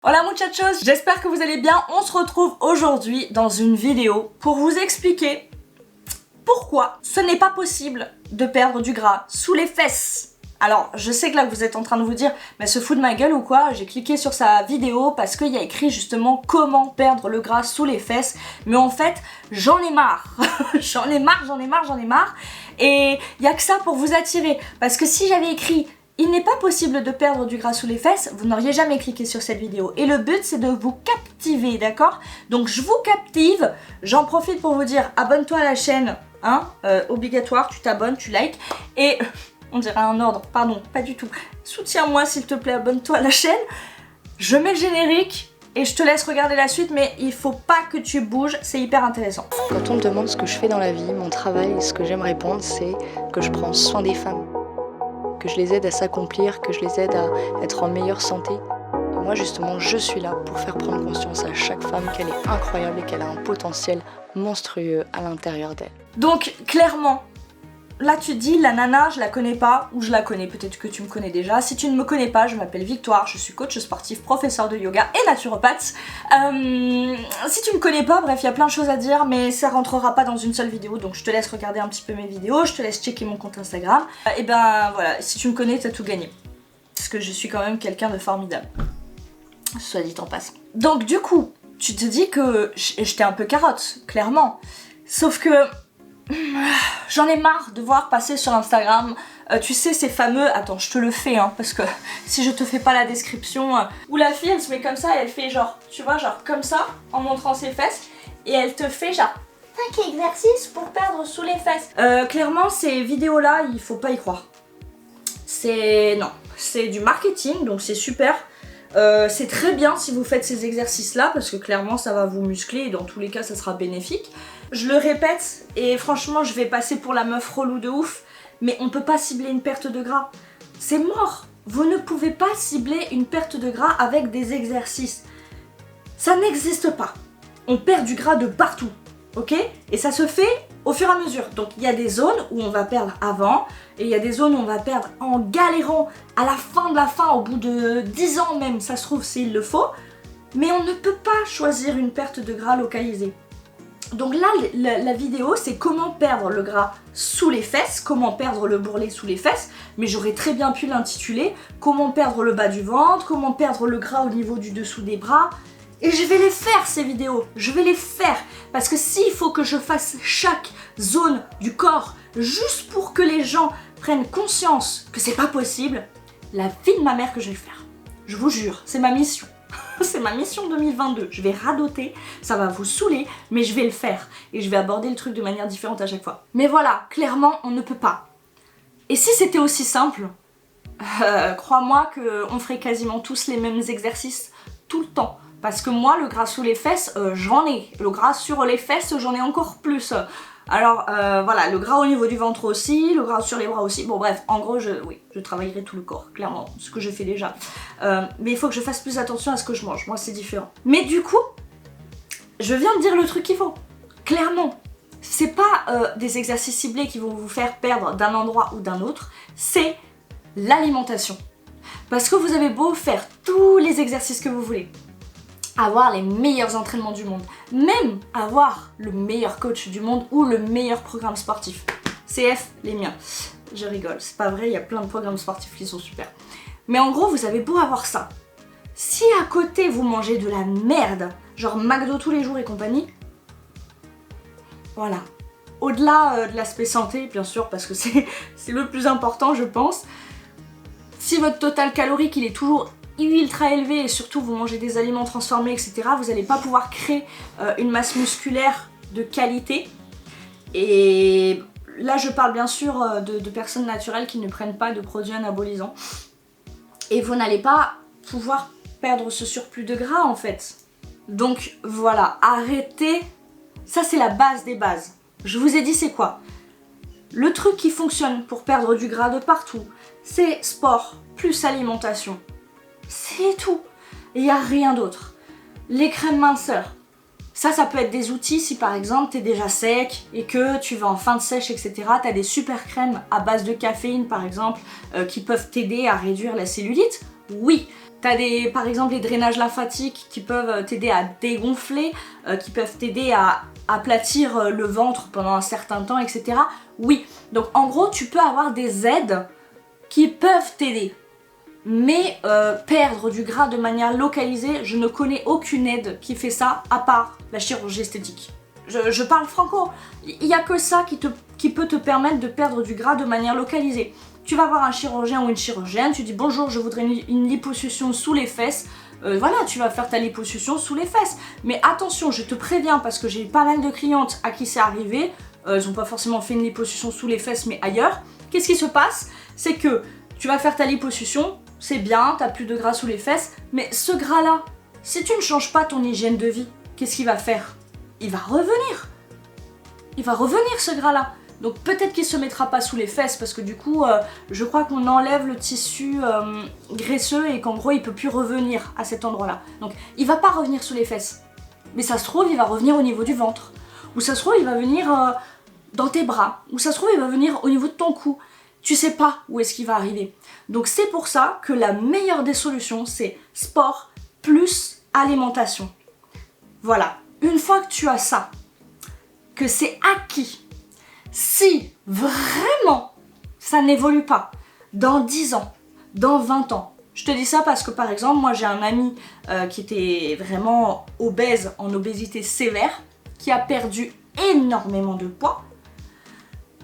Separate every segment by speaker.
Speaker 1: Hola muchachos, j'espère que vous allez bien. On se retrouve aujourd'hui dans une vidéo pour vous expliquer pourquoi ce n'est pas possible de perdre du gras sous les fesses. Alors, je sais que là vous êtes en train de vous dire, mais se fout de ma gueule ou quoi? J'ai cliqué sur sa vidéo parce qu'il y a écrit justement comment perdre le gras sous les fesses. Mais en fait, j'en ai marre. j'en ai marre. Et il n'y a que ça pour vous attirer. Parce que si j'avais écrit il n'est pas possible de perdre du gras sous les fesses, vous n'auriez jamais cliqué sur cette vidéo. Et le but, c'est de vous captiver, d'accord? Donc je vous captive, j'en profite pour vous dire, abonne-toi à la chaîne, hein, obligatoire, tu t'abonnes, tu likes, et on dirait un ordre, pardon, pas du tout. Soutiens-moi s'il te plaît, abonne-toi à la chaîne. Je mets le générique et je te laisse regarder la suite, mais il faut pas que tu bouges, c'est hyper intéressant.
Speaker 2: Quand on me demande ce que je fais dans la vie, mon travail, ce que j'aime répondre, c'est que je prends soin des femmes. Que je les aide à s'accomplir, que je les aide à être en meilleure santé. Et moi justement, je suis là pour faire prendre conscience à chaque femme qu'elle est incroyable et qu'elle a un potentiel monstrueux à l'intérieur d'elle.
Speaker 1: Donc clairement, là tu te dis la nana je la connais pas ou je la connais, peut-être que tu me connais déjà. Si tu ne me connais pas, je m'appelle Victoire, je suis coach sportif, professeur de yoga et naturopathe. Si tu me connais pas, bref il y a plein de choses à dire mais ça rentrera pas dans une seule vidéo, donc je te laisse regarder un petit peu mes vidéos, je te laisse checker mon compte Instagram. Et ben voilà, si tu me connais t'as tout gagné. Parce que je suis quand même quelqu'un de formidable. Soit dit en passant. Donc du coup, tu te dis que j'étais un peu carotte, clairement. Sauf que j'en ai marre de voir passer sur Instagram, tu sais ces fameux, attends je te le fais hein, parce que si je te fais pas la description, où la fille elle se met comme ça et elle fait genre, tu vois genre comme ça, en montrant ses fesses, et elle te fait genre 5 exercices pour perdre sous les fesses. Clairement ces vidéos là, il faut pas y croire. Non, c'est du marketing donc c'est super. C'est très bien si vous faites ces exercices là parce que clairement ça va vous muscler et dans tous les cas ça sera bénéfique. Je le répète et franchement je vais passer pour la meuf relou de ouf, mais on peut pas cibler une perte de gras. C'est mort. Vous ne pouvez pas cibler une perte de gras avec des exercices. Ça n'existe pas. On perd du gras de partout, ok? Et ça se fait au fur et à mesure. Donc il y a des zones où on va perdre avant et il y a des zones où on va perdre en galérant à la fin de la fin, au bout de 10 ans même, ça se trouve s'il le faut. Mais on ne peut pas choisir une perte de gras localisée. Donc là, la vidéo, c'est comment perdre le gras sous les fesses, comment perdre le bourrelet sous les fesses, mais j'aurais très bien pu l'intituler comment perdre le bas du ventre, comment perdre le gras au niveau du dessous des bras. Et je vais les faire ces vidéos, je vais les faire, parce que s'il faut que je fasse chaque zone du corps juste pour que les gens prennent conscience que c'est pas possible, la vie de ma mère que je vais le faire. Je vous jure, c'est ma mission. C'est ma mission 2022, je vais radoter, ça va vous saouler, mais je vais le faire. Et je vais aborder le truc de manière différente à chaque fois. Mais voilà, clairement, on ne peut pas. Et si c'était aussi simple, crois-moi qu'on ferait quasiment tous les mêmes exercices tout le temps. Parce que moi, le gras sous les fesses, j'en ai. Le gras sur les fesses, j'en ai encore plus. Alors voilà, le gras au niveau du ventre aussi, le gras sur les bras aussi. Bon bref, en gros, je travaillerai tout le corps, clairement, ce que je fais déjà. Mais il faut que je fasse plus attention à ce que je mange, moi c'est différent. Mais du coup, je viens de dire le truc qu'il faut. Clairement, c'est pas des exercices ciblés qui vont vous faire perdre d'un endroit ou d'un autre, c'est l'alimentation. Parce que vous avez beau faire tous les exercices que vous voulez, avoir les meilleurs entraînements du monde, même avoir le meilleur coach du monde ou le meilleur programme sportif. CF, les miens. Je rigole, c'est pas vrai, il y a plein de programmes sportifs qui sont super. Mais en gros, vous avez beau avoir ça. Si à côté vous mangez de la merde, genre McDo tous les jours et compagnie, voilà. Au-delà de l'aspect santé, bien sûr, parce que c'est le plus important, je pense. Si votre total calorique, il est toujours ultra élevé et surtout vous mangez des aliments transformés, etc., vous n'allez pas pouvoir créer une masse musculaire de qualité. Et là, je parle bien sûr de personnes naturelles qui ne prennent pas de produits anabolisants. Et vous n'allez pas pouvoir perdre ce surplus de gras en fait. Donc voilà, arrêtez. Ça, c'est la base des bases. Je vous ai dit c'est quoi? Le truc qui fonctionne pour perdre du gras de partout, c'est sport plus alimentation. C'est tout. Il n'y a rien d'autre. Les crèmes minceurs. Ça peut être des outils si par exemple t'es déjà sec et que tu vas en fin de sèche, etc. T'as des super crèmes à base de caféine par exemple qui peuvent t'aider à réduire la cellulite. Oui. T'as par exemple les drainages lymphatiques qui peuvent t'aider à dégonfler, qui peuvent t'aider à aplatir le ventre pendant un certain temps, etc. Oui. Donc en gros, tu peux avoir des aides qui peuvent t'aider. Mais perdre du gras de manière localisée, je ne connais aucune aide qui fait ça à part la chirurgie esthétique. Je parle franco, il n'y a que ça qui peut te permettre de perdre du gras de manière localisée. Tu vas voir un chirurgien ou une chirurgienne, tu dis bonjour, je voudrais une liposuction sous les fesses. Voilà, tu vas faire ta liposuction sous les fesses. Mais attention, je te préviens parce que j'ai eu pas mal de clientes à qui c'est arrivé, elles n'ont pas forcément fait une liposuction sous les fesses mais ailleurs. Qu'est-ce qui se passe? C'est que tu vas faire ta liposuction, c'est bien, t'as plus de gras sous les fesses, mais ce gras-là, si tu ne changes pas ton hygiène de vie, qu'est-ce qu'il va faire? Il va revenir. Il va revenir ce gras-là. Donc peut-être qu'il se mettra pas sous les fesses parce que du coup, je crois qu'on enlève le tissu graisseux et qu'en gros, il peut plus revenir à cet endroit-là. Donc il va pas revenir sous les fesses. Mais ça se trouve, il va revenir au niveau du ventre. Ou ça se trouve, il va venir dans tes bras. Ou ça se trouve, il va venir au niveau de ton cou. Tu sais pas où est-ce qu'il va arriver. Donc c'est pour ça que la meilleure des solutions, c'est sport plus alimentation. Voilà. Une fois que tu as ça, que c'est acquis, si vraiment ça n'évolue pas, dans 10 ans, dans 20 ans, je te dis ça parce que par exemple, moi j'ai un ami qui était vraiment obèse, en obésité sévère, qui a perdu énormément de poids,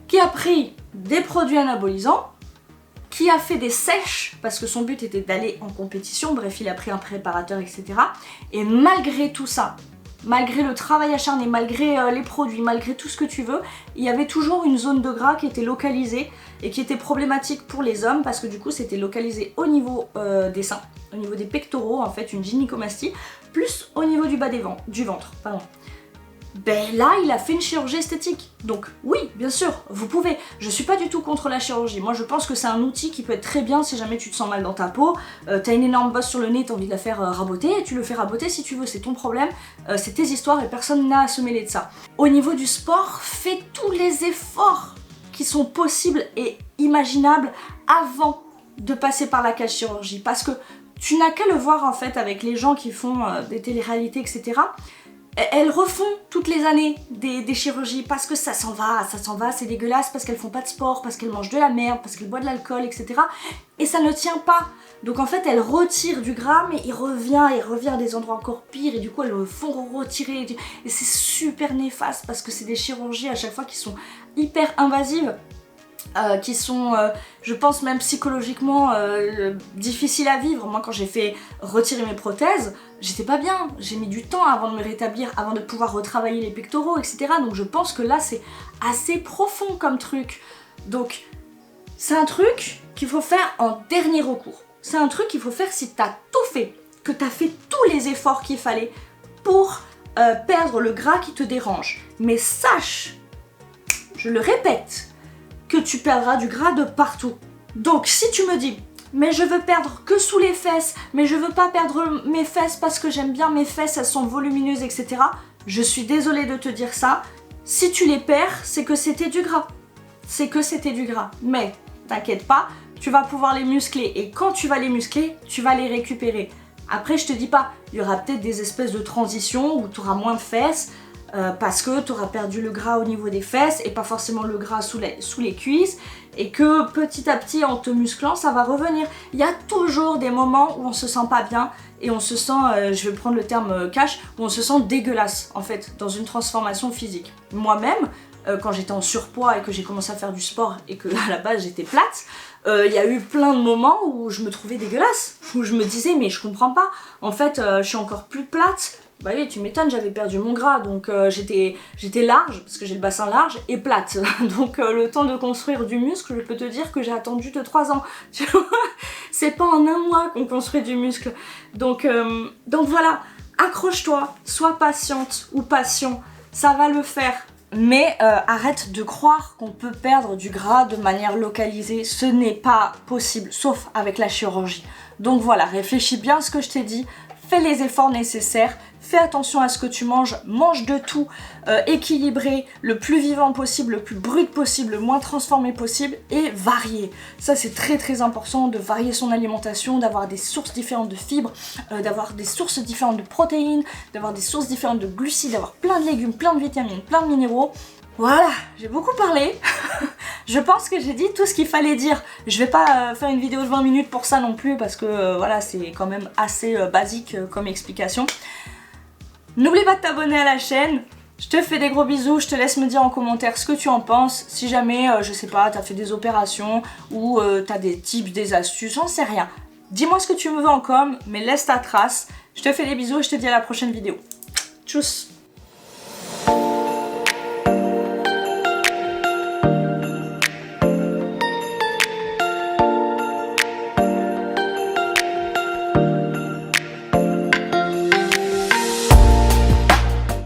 Speaker 1: qui a pris des produits anabolisants, qui a fait des sèches parce que son but était d'aller en compétition, bref il a pris un préparateur, etc. Et malgré tout ça, malgré le travail acharné, malgré les produits, malgré tout ce que tu veux, il y avait toujours une zone de gras qui était localisée et qui était problématique pour les hommes parce que du coup c'était localisé au niveau des seins, au niveau des pectoraux en fait, une gynécomastie, plus au niveau du bas du ventre, pardon. Ben là, il a fait une chirurgie esthétique. Donc oui, bien sûr, vous pouvez. Je suis pas du tout contre la chirurgie. Moi, je pense que c'est un outil qui peut être très bien si jamais tu te sens mal dans ta peau. T'as une énorme bosse sur le nez, t'as envie de la faire raboter, et tu le fais raboter si tu veux, c'est ton problème. C'est tes histoires et personne n'a à se mêler de ça. Au niveau du sport, fais tous les efforts qui sont possibles et imaginables avant de passer par la cage chirurgie. Parce que tu n'as qu'à le voir en fait avec les gens qui font des téléréalités, etc. Elles refont toutes les années des chirurgies parce que ça s'en va, c'est dégueulasse, parce qu'elles font pas de sport, parce qu'elles mangent de la merde, parce qu'elles boivent de l'alcool, etc. Et ça ne tient pas. Donc en fait, elles retirent du gras, mais il revient à des endroits encore pires, et du coup, elles le font retirer. Et c'est super néfaste parce que c'est des chirurgies à chaque fois qui sont hyper invasives. Qui sont, je pense même psychologiquement difficiles à vivre. Moi quand j'ai fait retirer mes prothèses, j'étais pas bien, j'ai mis du temps avant de me rétablir, avant de pouvoir retravailler les pectoraux, etc. Donc je pense que là c'est assez profond comme truc. Donc c'est un truc qu'il faut faire en dernier recours. C'est un truc qu'il faut faire si t'as tout fait, que t'as fait tous les efforts qu'il fallait pour perdre le gras qui te dérange. Mais sache, je le répète, que tu perdras du gras de partout. Donc si tu me dis mais je veux perdre que sous les fesses, mais je veux pas perdre mes fesses parce que j'aime bien mes fesses, elles sont volumineuses, etc. Je suis désolée de te dire ça. Si tu les perds, c'est que c'était du gras. C'est que c'était du gras. Mais t'inquiète pas, tu vas pouvoir les muscler et quand tu vas les muscler, tu vas les récupérer. Après je te dis pas, il y aura peut-être des espèces de transitions où tu auras moins de fesses, parce que tu auras perdu le gras au niveau des fesses et pas forcément le gras sous les cuisses, et que petit à petit en te musclant ça va revenir. Il y a toujours des moments où on se sent pas bien et on se sent, je vais prendre le terme cash, où on se sent dégueulasse en fait dans une transformation physique. Moi-même, quand j'étais en surpoids et que j'ai commencé à faire du sport et que à la base j'étais plate, il y a eu plein de moments où je me trouvais dégueulasse, où je me disais mais je comprends pas, en fait je suis encore plus plate. Bah oui, tu m'étonnes, j'avais perdu mon gras, donc j'étais large, parce que j'ai le bassin large, et plate. Donc le temps de construire du muscle, je peux te dire que j'ai attendu de 3 ans. Tu vois, c'est pas en un mois qu'on construit du muscle. Donc voilà, accroche-toi, sois patiente ou patient, ça va le faire. Mais arrête de croire qu'on peut perdre du gras de manière localisée, ce n'est pas possible, sauf avec la chirurgie. Donc voilà, réfléchis bien à ce que je t'ai dit, fais les efforts nécessaires, fais attention à ce que tu manges, mange de tout, équilibré, le plus vivant possible, le plus brut possible, le moins transformé possible et varié. Ça c'est très très important de varier son alimentation, d'avoir des sources différentes de fibres, d'avoir des sources différentes de protéines, d'avoir des sources différentes de glucides, d'avoir plein de légumes, plein de vitamines, plein de minéraux. Voilà, j'ai beaucoup parlé. Je pense que j'ai dit tout ce qu'il fallait dire. Je vais pas faire une vidéo de 20 minutes pour ça non plus parce que voilà, c'est quand même assez basique comme explication. N'oublie pas de t'abonner à la chaîne. Je te fais des gros bisous, je te laisse me dire en commentaire ce que tu en penses. Si jamais, je sais pas, t'as fait des opérations ou t'as des tips, des astuces, j'en sais rien. Dis-moi ce que tu me veux en com, mais laisse ta trace. Je te fais des bisous et je te dis à la prochaine vidéo. Tchuss!